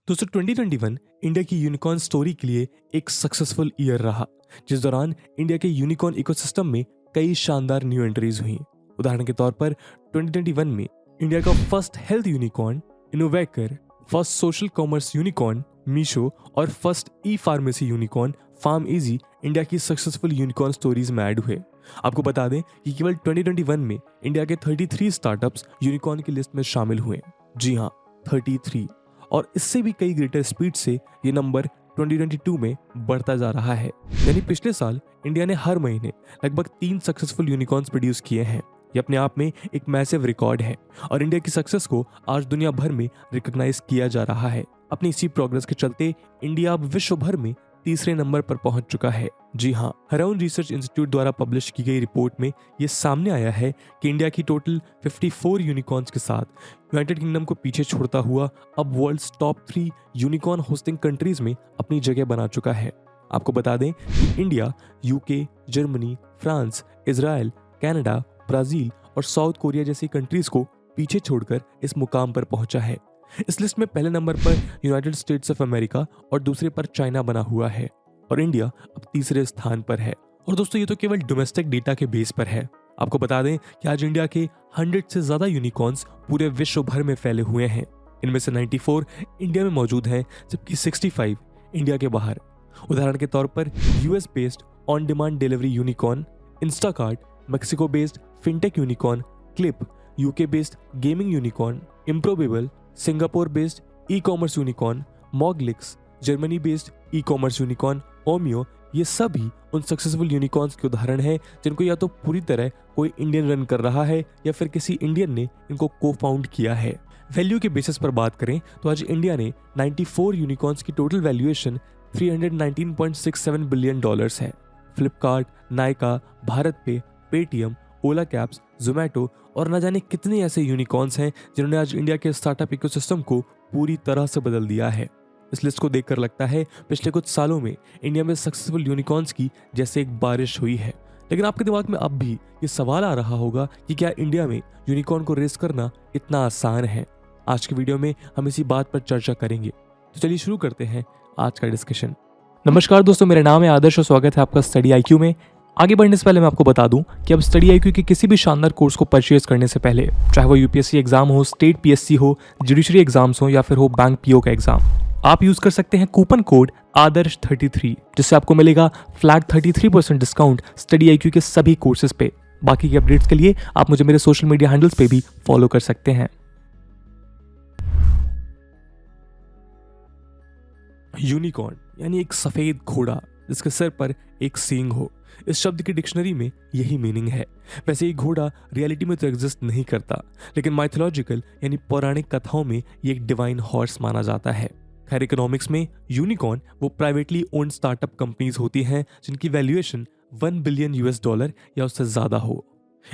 दोस्तों 2021 इंडिया की unicorn story के लिए एक सक्सेसफुल ईयर रहा, जिस दौरान इंडिया के यूनिकॉर्न इकोसिस्टम में कई शानदार न्यू एंट्रीज हुई। उदाहरण के तौर पर 2021 में इंडिया का first health unicorn Innovaccer, first social commerce unicorn Meesho और first e pharmacy unicorn PharmEasy India की सक्सेसफुल यूनिकॉर्न स्टोरीज में ऐड हुए। आपको बता दें कि केवल 2021 में इंडिया के 33 स्टार्टअप्स यूनिकॉर्न की लिस्ट में शामिल हुए। जी हाँ, 33। और इससे भी कई ग्रेटर स्पीड से ये नंबर 2022 में बढ़ता जा रहा है। यानी पिछले साल इंडिया ने हर महीने लगभग 3 सक्सेसफुल यूनिकॉर्न्स प्रोड्यूस किए हैं। ये अपने आप में एक मैसिव रिकॉर्ड है और इंडिया की सक्सेस को आज दुनिया भर में रिकॉग्नाइज किया जा रहा है। अपनी इसी प्रोग्रेस के चलते इंडिया अब विश्व भर में तीसरे नंबर पर पहुंच चुका है। जी हाँ, हराउन रिसर्च इंस्टीट्यूट द्वारा पब्लिश की गई रिपोर्ट में ये सामने आया है कि इंडिया की टोटल 54 यूनिकॉर्न्स के साथ यूनाइटेड किंगडम को पीछे छोड़ता हुआ अब world's top 3 unicorn hosting countries में अपनी जगह बना चुका है। आपको बता दें कि India UK, Germany, France, Israel, Canada, Brazil और साउथ कोरिया जैसी कंट्रीज को पीछे छोड़कर इस मुकाम पर पहुंचा है। इस लिस्ट में पहले नंबर पर यूनाइटेड स्टेट्स ऑफ अमेरिका और दूसरे पर चाइना बना हुआ है और इंडिया अब तीसरे स्थान पर है। और दोस्तों ये तो केवल डोमेस्टिक डेटा के बेस पर है। आपको बता दें कि आज इंडिया के 100 से ज्यादा यूनिकॉर्न्स पूरे विश्व भर में फैले हुए हैं। इनमें से 94 इंडिया में मौजूद हैं, जबकि 65 इंडिया के बाहर। उदाहरण के तौर पर US based on demand delivery unicorn Instacart, Mexico based fintech unicorn Clip, UK based gaming unicorn Improbable, Singapore based e commerce unicorn Moglix, Germany based e commerce unicorn Omio, ये सभी उन सक्सेसफुल यूनिकॉर्न्स के उदाहरण हैं जिनको या तो पूरी तरह कोई इंडियन रन कर रहा है या फिर किसी इंडियन ने इनको को फाउंड किया है। वैल्यू के बेसिस पर बात करें तो आज इंडिया ने 94 यूनिकॉर्न्स की टोटल वैल्यूएशन $319.67 बिलियन है। फ्लिपकार्ट, नायका, भारत पे, पेटीएम, ओला कैब्स, जोमैटो और न जाने कितने ऐसे यूनिकॉर्न्स हैं जिन्होंने आज इंडिया के स्टार्टअप इकोसिस्टम को पूरी तरह से बदल दिया है। इस लिस्ट को देखकर लगता है पिछले कुछ सालों में इंडिया में सक्सेसफुल यूनिकॉर्न्स की जैसे एक बारिश हुई है। लेकिन आपके दिमाग में अब भी ये सवाल आ रहा होगा कि क्या इंडिया में यूनिकॉर्न को रेस करना इतना आसान है? आज की वीडियो में हम इसी बात पर चर्चा करेंगे। तो चलिए शुरू करते हैं आज का डिस्कशन। नमस्कार दोस्तों, मेरा नाम है आदर्श और स्वागत है आपका स्टडी आईक्यू में। आगे बढ़ने से पहले मैं आपको बता दूं कि अब स्टडी आईक्यू के किसी भी शानदार कोर्स को परचेज करने से पहले, चाहे वो यूपीएससी एग्जाम हो, स्टेट पीएससी हो, जुडिशरी एग्जाम्स हो या फिर हो बैंक पीओ का एग्जाम, आप यूज कर सकते हैं कूपन कोड आदर्श 33, जिससे आपको मिलेगा फ्लैट 33% डिस्काउंट स्टडी आईक्यू के सभी कोर्सेज पे। बाकी के अपडेट्स के लिए आप मुझे मेरे सोशल मीडिया हैंडल्स पे भी फॉलो कर सकते हैं। यूनिकॉर्न यानी एक सफेद घोड़ा जिसके सर पर एक सींग हो। इस शब्द की डिक्शनरी में यही मीनिंग है। वैसे ये घोड़ा रियलिटी में तो एग्जिस्ट नहीं करता, लेकिन माइथोलॉजिकल यानी पौराणिक कथाओं में ये एक डिवाइन हॉर्स माना जाता है। खैर, इकोनॉमिक्स में यूनिकॉर्न वो प्राइवेटली ओन्ड स्टार्टअप कंपनीज होती हैं जिनकी वैल्यूएशन $1 बिलियन या उससे ज्यादा हो।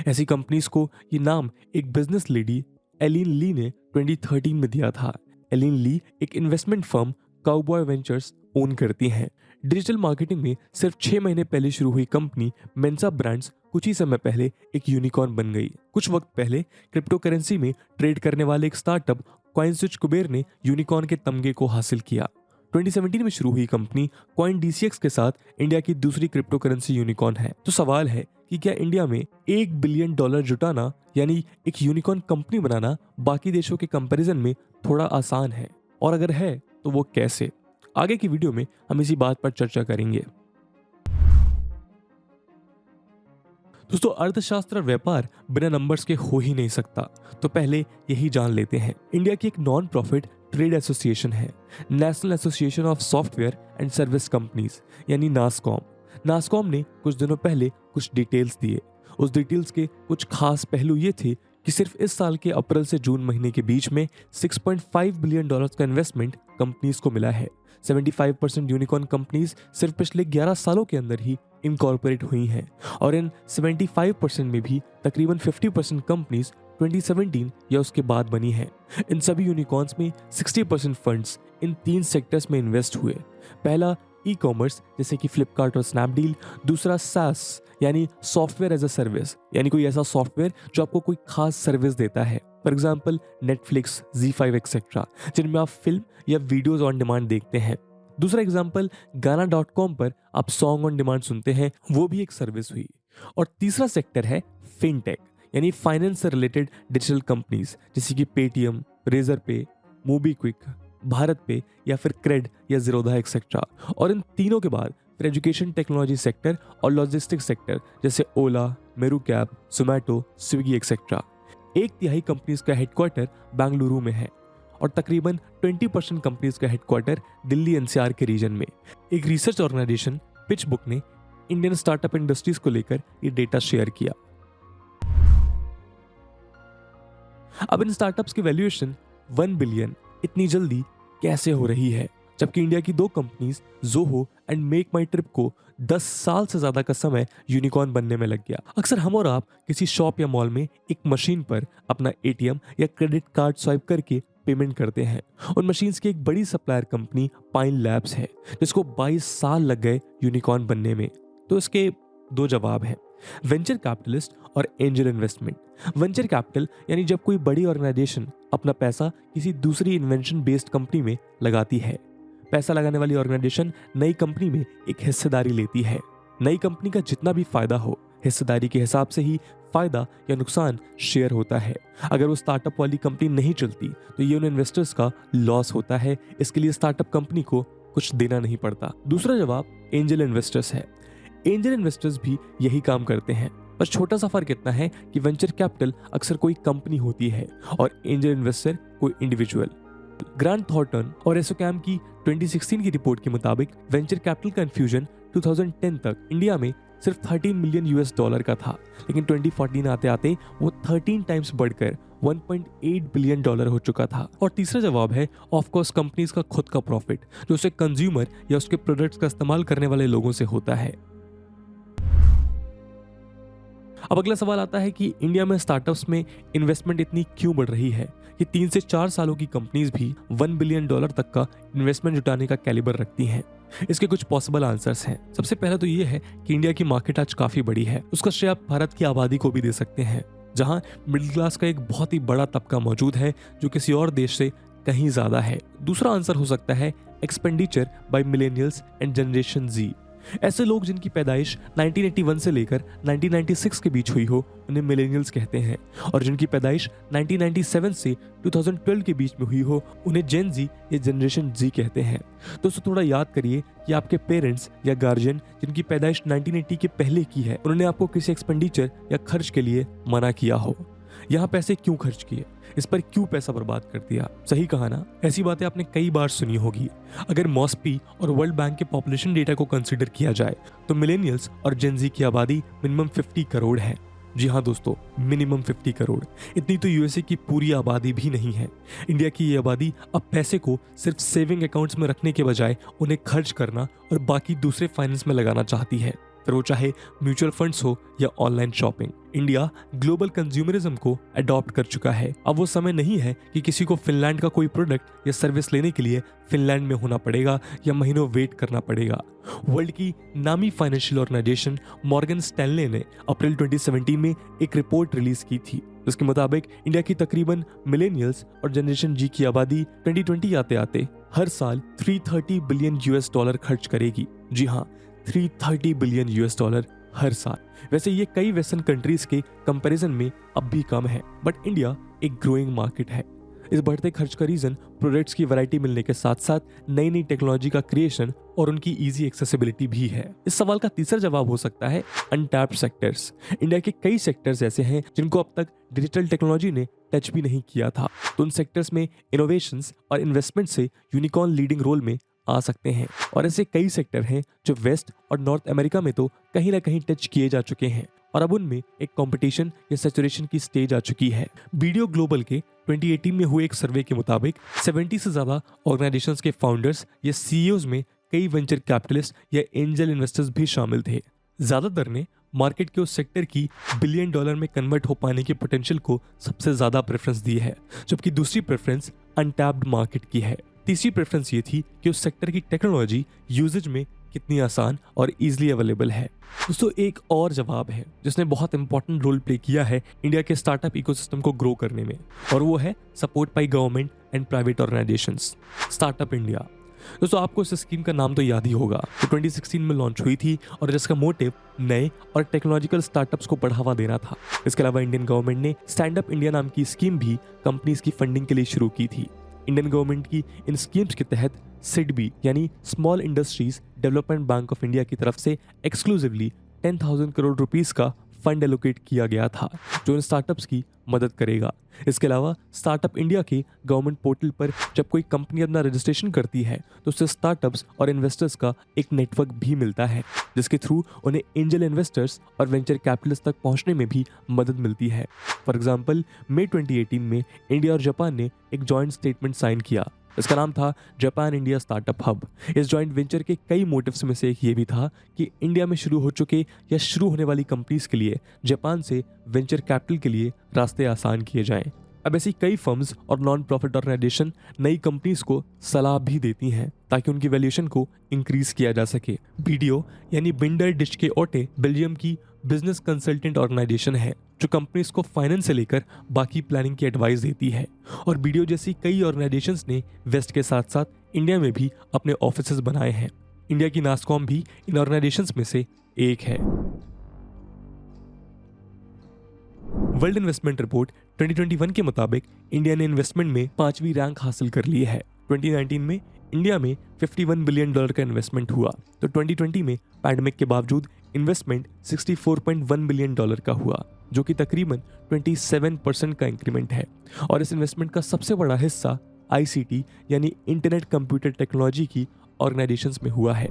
ऐसी कंपनीज को ये नाम एक बिजनेस लेडी एलिन ली ने 2013 में दिया था। एलिन ली एक investment firm cowboy ventures own करती हैं। डिजिटल मार्केटिंग में सिर्फ 6 महीने पहले शुरू हुई कंपनी मेंसा ब्रांड्स कुछ ही समय पहले एक यूनिकॉर्न बन गई। कुछ वक्त पहले क्रिप्टो करेंसी में ट्रेड करने वाले एक स्टार्टअप कॉइनस्विच कुबेर ने यूनिकॉर्न के तमगे को हासिल किया। 2017 में शुरू हुई कंपनी कॉइन DCX के साथ इंडिया की दूसरी क्रिप्टो करेंसी यूनिकॉर्न है। तो सवाल है कि क्या इंडिया में $1 बिलियन जुटाना यानी एक यूनिकॉर्न कंपनी बनाना बाकी देशों के कंपैरिजन में थोड़ा आसान है, और अगर है तो वो कैसे? आगे की वीडियो में हम इसी बात पर चर्चा करेंगे। दोस्तों, अर्थशास्त्र और व्यापार बिना नंबर्स के हो ही नहीं सकता, तो पहले यही जान लेते हैं। इंडिया की एक नॉन प्रॉफिट ट्रेड एसोसिएशन है, national association of software and service companies यानी नासकॉम। नासकॉम ने कुछ दिनों पहले कुछ डिटेल्स दिए। उस डिटेल्स के कुछ खास पहलू ये थे कि सिर्फ इस साल के अप्रैल से जून महीने के बीच में $6.5 बिलियन का इन्वेस्टमेंट कंपनीज को मिला है। 75% यूनिकॉर्न कंपनीज सिर्फ पिछले 11 सालों के अंदर ही इनकॉर्पोरेट हुई हैं, और इन 75% में भी तकरीबन 50% कंपनीज 2017 या उसके बाद बनी हैं। इन सभी यूनिकॉर्न्स में 60% फंड्स इन 3 सेक्टर्स में इन्वेस्ट हुए। पहला ई कॉमर्स जैसे कि फ्लिपकार्ट और स्नैपडील, दूसरा SaaS यानी सॉफ्टवेयर एज अ सर्विस यानी कोई ऐसा सॉफ्टवेयर जो आपको कोई खास सर्विस देता है, for example Netflix, Z5 etcetera, जिनमें आप फिल्म या वीडियोज ऑन डिमांड देखते हैं। दूसरा एग्जाम्पल गाना.com पर आप सॉन्ग ऑन डिमांड सुनते हैं, वो भी एक सर्विस हुई। और तीसरा सेक्टर है फिनटेक, यानी फाइनेंस से रिलेटेड डिजिटल कंपनीज जैसे कि पेटीएम, रेजर पे, मोबीक्विक, भारत पे या फिर क्रेड या जीरोधा एक्सेट्रा। और इन तीनों के बाद फिर एजुकेशन टेक्नोलॉजी सेक्टर और लॉजिस्टिक्स सेक्टर जैसे ओला, Meru cab, Zomato, Swiggy etcetera. 1/3 companies का हेडक्वार्टर बेंगलुरु में है और तकरीबन 20% कंपनीज का हेडक्वार्टर दिल्ली एनसीआर के रीजन में। एक रिसर्च ऑर्गेनाइजेशन पिचबुक ने इंडियन स्टार्टअप इंडस्ट्रीज को लेकर ये डेटा शेयर किया। अब इन स्टार्टअप्स की वैल्यूएशन 1 बिलियन इतनी जल्दी कैसे हो रही है, जबकि इंडिया की 2 companies Zoho and make my trip को 10 साल से ज्यादा का समय यूनिकॉर्न बनने में लग गया। अक्सर हम और आप किसी शॉप या मॉल में एक मशीन पर अपना एटीएम या क्रेडिट कार्ड स्वाइप करके पेमेंट करते हैं। उन मशीन्स की एक बड़ी सप्लायर कंपनी पाइन लैब्स है, जिसको 22 साल लग गए यूनिकॉर्न बनने में। तो इसके 2 जवाब हैं, वेंचर कैपिटलिस्ट और एंजल इन्वेस्टमेंट। वेंचर कैपिटल यानी जब कोई बड़ी ऑर्गेनाइजेशन अपना पैसा किसी दूसरी इन्वेंशन बेस्ड कंपनी में लगाती है। पैसा लगाने वाली ऑर्गेनाइजेशन नई कंपनी में एक हिस्सेदारी लेती है। नई कंपनी का जितना भी फायदा हो, हिस्सेदारी के हिसाब से ही फायदा या नुकसान शेयर होता है। अगर वो स्टार्टअप वाली कंपनी नहीं चलती तो ये उन इन्वेस्टर्स का लॉस होता है। इसके लिए स्टार्टअप कंपनी को कुछ देना नहीं पड़ता। दूसरा जवाब एंजल इन्वेस्टर्स है। एंजल इन्वेस्टर्स भी यही काम करते हैं, पर छोटा सा फर्क इतना है कि वेंचर कैपिटल अक्सर कोई कंपनी होती है और एंजल इन्वेस्टर कोई इंडिविजुअल। ग्रांट थॉर्टन और एसोकैम की 2016 की रिपोर्ट के मुताबिक वेंचर कैपिटल का इन्फ्यूजन 2010 तक इंडिया में सिर्फ $13 मिलियन का था, लेकिन 2014 आते आते वो 13 टाइम्स बढ़कर $1.8 बिलियन हो चुका था। और तीसरा जवाब है ऑफ कोर्स कंपनीज का खुद का प्रॉफिट, जो उसे कंज्यूमर या उसके प्रोडक्ट्स का इस्तेमाल करने वाले लोगों से होता है। अब अगला सवाल आता है कि इंडिया में स्टार्टअप्स में इन्वेस्टमेंट इतनी क्यों बढ़ रही है कि 3 से 4 सालों की कंपनीज भी $1 बिलियन तक का इन्वेस्टमेंट जुटाने का कैलिबर रखती हैं। इसके कुछ पॉसिबल आंसर्स हैं। सबसे पहला तो ये है कि इंडिया की मार्केट आज काफी बड़ी है। उसका श्रेय आप भारत की आबादी को भी दे सकते हैं, जहां मिडिल क्लास का एक बहुत ही बड़ा तबका मौजूद है जो किसी और देश से कहीं ज्यादा है। दूसरा आंसर हो सकता है expenditure by millennials and generation Z. ऐसे लोग जिनकी पैदाइश 1981 से लेकर 1996 के बीच हुई हो उन्हें मिलेनियल्स कहते हैं, और जिनकी पैदाइश 1997 से 2012 के बीच में हुई हो उन्हें जेन जी या जनरेशन जी कहते हैं। दोस्तों थोड़ा याद करिए कि आपके पेरेंट्स या गार्जियन जिनकी पैदाइश 1980 के पहले की है, उन्होंने आपको किसी एक्सपेंडिचर या खर्च के लिए मना किया हो। यहाँ पैसे क्यों खर्च किए, इस पर क्यों पैसा बर्बाद कर दिया। सही कहा ना, ऐसी बातें आपने कई बार सुनी होगी। अगर मॉस्पी और वर्ल्ड बैंक के पॉपुलेशन डेटा को कंसीडर किया जाए तो मिलेनियल्स और जेनजी की आबादी मिनिमम 50 करोड़ है। जी हाँ दोस्तों, मिनिमम 50 करोड़। इतनी तो यूएसए की पूरी आबादी भी नहीं है। इंडिया की ये आबादी अब पैसे को सिर्फ सेविंग अकाउंट्स में रखने के बजाय उन्हें खर्च करना और बाकी दूसरे फाइनेंस में लगाना चाहती है, फिर वो चाहे म्यूचुअल फंड्स हो या online shopping. India global consumerism को अडॉप्ट कर चुका है। अब वो समय नहीं है कि किसी को फिनलैंड का कोई प्रोडक्ट या सर्विस लेने के लिए फिनलैंड में होना पड़ेगा या महीनों वेट करना पड़ेगा। वर्ल्ड की नामी फाइनेंशियल ऑर्गेनाइजेशन मॉर्गन स्टैनले ने अप्रैल 2017 में एक रिपोर्ट रिलीज की थी, जिसके मुताबिक इंडिया की तकरीबन मिलेनियल्स और जनरेशन जी की आबादी 2020 आते आते हर साल $330 बिलियन खर्च करेगी। जी हाँ, $330 बिलियन हर साल। वैसे ये कई वेस्टर्न कंट्रीज के कंपैरिजन में अब भी कम है, बट इंडिया एक ग्रोइंग मार्केट है। इस बढ़ते खर्च का रीजन प्रोडक्ट्स की वैरायटी मिलने के साथ साथ नई नई टेक्नोलॉजी का क्रिएशन और उनकी इजी एक्सेसिबिलिटी भी है। इस सवाल का तीसरा जवाब हो सकता है अनटैप्ड सेक्टर्स। इंडिया के कई सेक्टर्स ऐसे हैं जिनको अब तक डिजिटल टेक्नोलॉजी ने टच भी नहीं किया था, तो उन सेक्टर्स में इनोवेशंस और इन्वेस्टमेंट से यूनिकॉर्न लीडिंग रोल में आ सकते हैं। और ऐसे कई सेक्टर हैं जो वेस्ट और नॉर्थ अमेरिका में तो कहीं ना कहीं टच किए जा चुके हैं और अब उनमें एक कंपटीशन या सैचुरेशन की स्टेज आ चुकी है। वीडियो ग्लोबल के 2018 में हुए एक सर्वे के मुताबिक 70 से ज्यादा ऑर्गेनाइजेशंस के फाउंडर्स या सीईओज में कई वेंचर कैपिटलिस्ट या एंजल इन्वेस्टर्स भी शामिल थे। ज्यादातर ने मार्केट के उस सेक्टर की $1 बिलियन में कन्वर्ट हो पाने के पोटेंशियल को सबसे ज्यादा प्रेफरेंस दी है, जबकि दूसरी प्रेफरेंस अनटैप्ड मार्केट की है। तीसरी प्रेफरेंस ये थी कि उस सेक्टर की टेक्नोलॉजी यूजेज में कितनी आसान और इजीली अवेलेबल है। दोस्तों एक और जवाब है जिसने बहुत इंपॉर्टेंट रोल प्ले किया है इंडिया के स्टार्टअप इकोसिस्टम को ग्रो करने में, और वो है support by government and private organisations. Startup India, दोस्तों आपको इस स्कीम का नाम तो याद ही होगा, जो 2016 में लॉन्च हुई थी और जिसका मोटिव नए और टेक्नोलॉजिकल स्टार्टअप्स को बढ़ावा देना था। इसके अलावा इंडियन गवर्नमेंट ने स्टैंड अप इंडिया नाम की स्कीम भी कंपनीज की फंडिंग के लिए शुरू की थी। इंडियन गवर्नमेंट की इन स्कीम्स के तहत सिडबी यानी small industries development bank of India की तरफ से एक्सक्लूसिवली 10,000 करोड़ रुपीस का फंड एलोकेट किया गया था, जो इन स्टार्टअप्स की मदद करेगा। इसके अलावा स्टार्टअप इंडिया के गवर्नमेंट पोर्टल पर जब कोई कंपनी अपना रजिस्ट्रेशन करती है तो उससे स्टार्टअप्स और इन्वेस्टर्स का एक नेटवर्क भी मिलता है, जिसके थ्रू उन्हें एंजल इन्वेस्टर्स और वेंचर कैपिटलिस्ट तक पहुंचने में भी मदद मिलती है। फॉर एग्जाम्पल, मई 2018 में इंडिया और जापान ने एक जॉइंट स्टेटमेंट साइन किया। इसका नाम था जापान इंडिया स्टार्टअप हब। इस जॉइंट वेंचर के कई मोटिव्स में से एक ये भी था कि इंडिया में शुरू हो चुके या शुरू होने वाली कंपनीज के लिए जापान से वेंचर कैपिटल के लिए रास्ते आसान किए जाएं। अब ऐसी कई फर्म्स और नॉन प्रॉफिट ऑर्गेनाइजेशन नई कंपनीज को सलाह भी देती हैं ताकि उनकी वैल्यूएशन को इंक्रीज किया जा सके। बीडीओ यानी बिंडर डिशके ओटे बेल्जियम की बिजनेस कंसल्टेंट ऑर्गेनाइजेशन है जो कंपनीज को फाइनेंस से लेकर बाकी प्लानिंग की एडवाइस देती है, और बीडीओ जैसी कई ऑर्गेनाइजेशंस ने वेस्ट के साथ साथ इंडिया में भी अपने ऑफिसेज बनाए हैं। इंडिया की नास्कॉम भी इन ऑर्गेनाइजेशंस में से एक है। वर्ल्ड इन्वेस्टमेंट रिपोर्ट 2021 के मुताबिक इंडिया ने इन्वेस्टमेंट में 5वीं रैंक हासिल कर ली है। 2019 में इंडिया में $51 बिलियन का इन्वेस्टमेंट हुआ, तो 2020 में पैंडेमिक के बावजूद इन्वेस्टमेंट $64.1 बिलियन का हुआ, जो कि तकरीबन 27% का इंक्रीमेंट है। और इस इन्वेस्टमेंट का सबसे बड़ा हिस्सा आईसीटी यानी इंटरनेट कंप्यूटर टेक्नोलॉजी की ऑर्गेनाइजेशंस में हुआ है।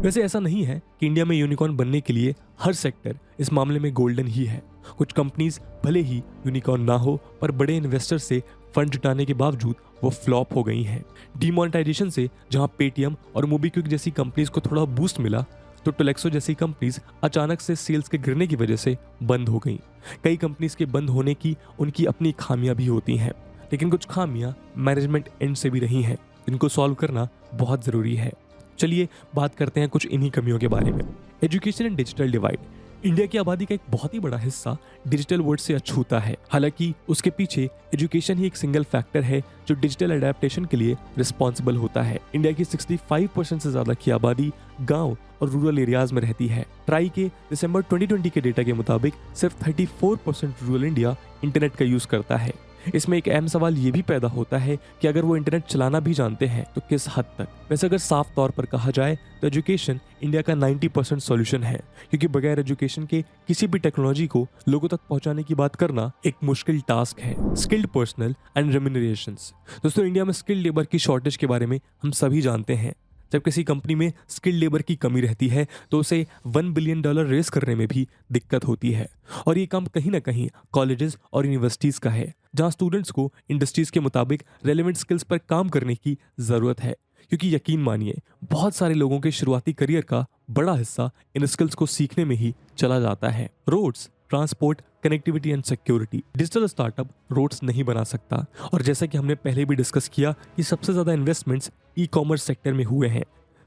वैसे ऐसा नहीं है कि इंडिया में यूनिकॉर्न बनने के लिए हर सेक्टर इस मामले में गोल्डन ही है। कुछ कंपनीज भले ही यूनिकॉर्न ना हो, पर बड़े इन्वेस्टर से फंड जुटाने के बावजूद वो फ्लॉप हो गई हैं। डीमोनेटाइजेशन से जहां पेटीएम और मोबीक्विक जैसी कंपनीज को थोड़ा बूस्ट मिला, तो टोलेक्सो जैसी कंपनीज अचानक से सेल्स के गिरने की वजह से बंद हो गई। कई कंपनीज के बंद होने की उनकी अपनी खामियां भी होती हैं, लेकिन कुछ खामियां मैनेजमेंट एंड से भी रही हैं, जिनको सॉल्व करना बहुत जरूरी है। चलिए बात करते हैं कुछ इन्हीं कमियों के बारे में। Education and digital divide. India की आबादी का एक बहुत ही बड़ा हिस्सा डिजिटल वर्ल्ड से अछूता है। हालांकि उसके पीछे एजुकेशन ही एक सिंगल फैक्टर है जो डिजिटल अडेप्टेशन के लिए रिस्पॉन्सिबल होता है। इंडिया की 65% से ज्यादा की आबादी गांव और रूरल एरियाज में रहती है। ट्राई के दिसंबर 2020 के डेटा के मुताबिक सिर्फ 34% रूरल इंडिया इंटरनेट का यूज करता है। इसमें एक अहम सवाल ये भी पैदा होता है कि अगर वो इंटरनेट चलाना भी जानते हैं तो किस हद तक। वैसे अगर साफ तौर पर कहा जाए तो एजुकेशन इंडिया का 90% सॉल्यूशन है, क्योंकि बगैर एजुकेशन के किसी भी टेक्नोलॉजी को लोगों तक पहुंचाने की बात करना एक मुश्किल टास्क है। Skilled personal and remunerations. दोस्तों इंडिया में स्किल्ड लेबर की शॉर्टेज के बारे में हम सभी जानते हैं। जब किसी कंपनी में स्किल्ड लेबर की कमी रहती है तो उसे $1 बिलियन रेस करने में भी दिक्कत होती है, और ये काम कहीं ना कहीं कॉलेजेस और यूनिवर्सिटीज का है, जहां स्टूडेंट्स को इंडस्ट्रीज के मुताबिक रेलेवेंट स्किल्स पर काम करने की जरूरत है। क्योंकि यकीन मानिए बहुत सारे लोगों के शुरुआती करियर का बड़ा हिस्सा इन स्किल्स को सीखने में ही चला जाता है। Roads, transport, connectivity and security. Digital startup roads नहीं बना सकता, और जैसा कि हमने पहले भी डिस्कस किया कि सबसे ज्यादा इन्वेस्टमेंट्स ई कॉमर्स सेक्टर में हुए हैं।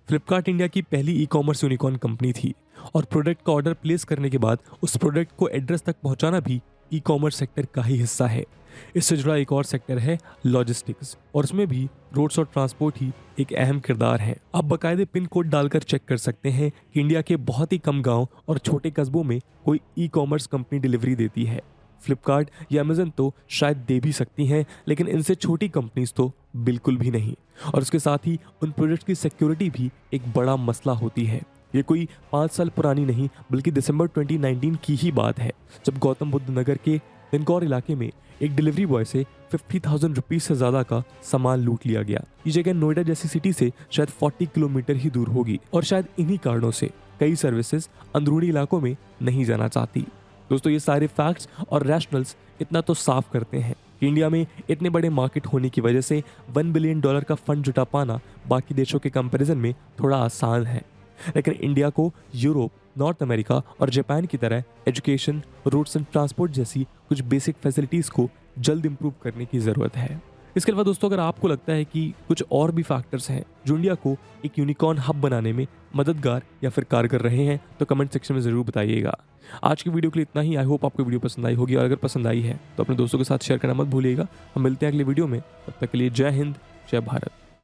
फ्लिपकार्ट इंडिया की पहली ई कॉमर्स यूनिकॉर्न कंपनी थी, और प्रोडक्ट का ऑर्डर प्लेस करने के बाद उस प्रोडक्ट को एड्रेस तक पहुंचाना भी ई कॉमर्स सेक्टर का ही हिस्सा है। इससे जुड़ा एक और सेक्टर है लॉजिस्टिक्स, और उसमें भी रोड्स और ट्रांसपोर्ट ही एक अहम किरदार है। आप बाकायदे पिन कोड डालकर चेक कर सकते हैं कि इंडिया के बहुत ही कम गांव और छोटे कस्बों में कोई ई कॉमर्स कंपनी डिलीवरी देती है। फ्लिपकार्ट या अमेजन तो शायद दे भी सकती हैं, लेकिन इनसे छोटी कंपनीज तो बिल्कुल भी नहीं। और उसके साथ ही उन प्रोडक्ट्स की सिक्योरिटी भी एक बड़ा मसला होती है। ये कोई 5 साल पुरानी नहीं, बल्कि दिसंबर 2019 की ही बात है, जब गौतम बुद्ध नगर के दिनकौर इलाके में एक डिलीवरी बॉय से 50,000 रुपीज से ज्यादा का सामान लूट लिया गया। ये जगह नोएडा जैसी सिटी से शायद 40 किलोमीटर ही दूर होगी, और शायद इन्हीं कारणों से कई सर्विसेज अंदरूनी इलाकों में नहीं जाना चाहती। दोस्तों ये सारे फैक्ट्स और रैशनल्स इतना तो साफ करते हैं कि इंडिया में इतने बड़े मार्केट होने की वजह से $1 बिलियन का फंड जुटा पाना बाकी देशों के कंपैरिजन में थोड़ा आसान है। लेकिन इंडिया को यूरोप, नॉर्थ अमेरिका और जापान की तरह एजुकेशन, रोड्स एंड ट्रांसपोर्ट जैसी कुछ बेसिक फैसिलिटीज को जल्द इंप्रूव करने की जरूरत है। इसके अलावा दोस्तों अगर आपको लगता है कि कुछ और भी फैक्टर्स हैं जो इंडिया को एक यूनिकॉर्न हब बनाने में मददगार या फिर कारगर रहे हैं तो कमेंट सेक्शन में ज़रूर बताइएगा। आज की वीडियो के लिए इतना ही। आई होप आपको वीडियो पसंद आई होगी और अगर पसंद आई है तो अपने दोस्तों के साथ शेयर करना मत भूलिएगा। हम मिलते हैं अगले वीडियो में, तब तक के लिए जय हिंद, जय भारत।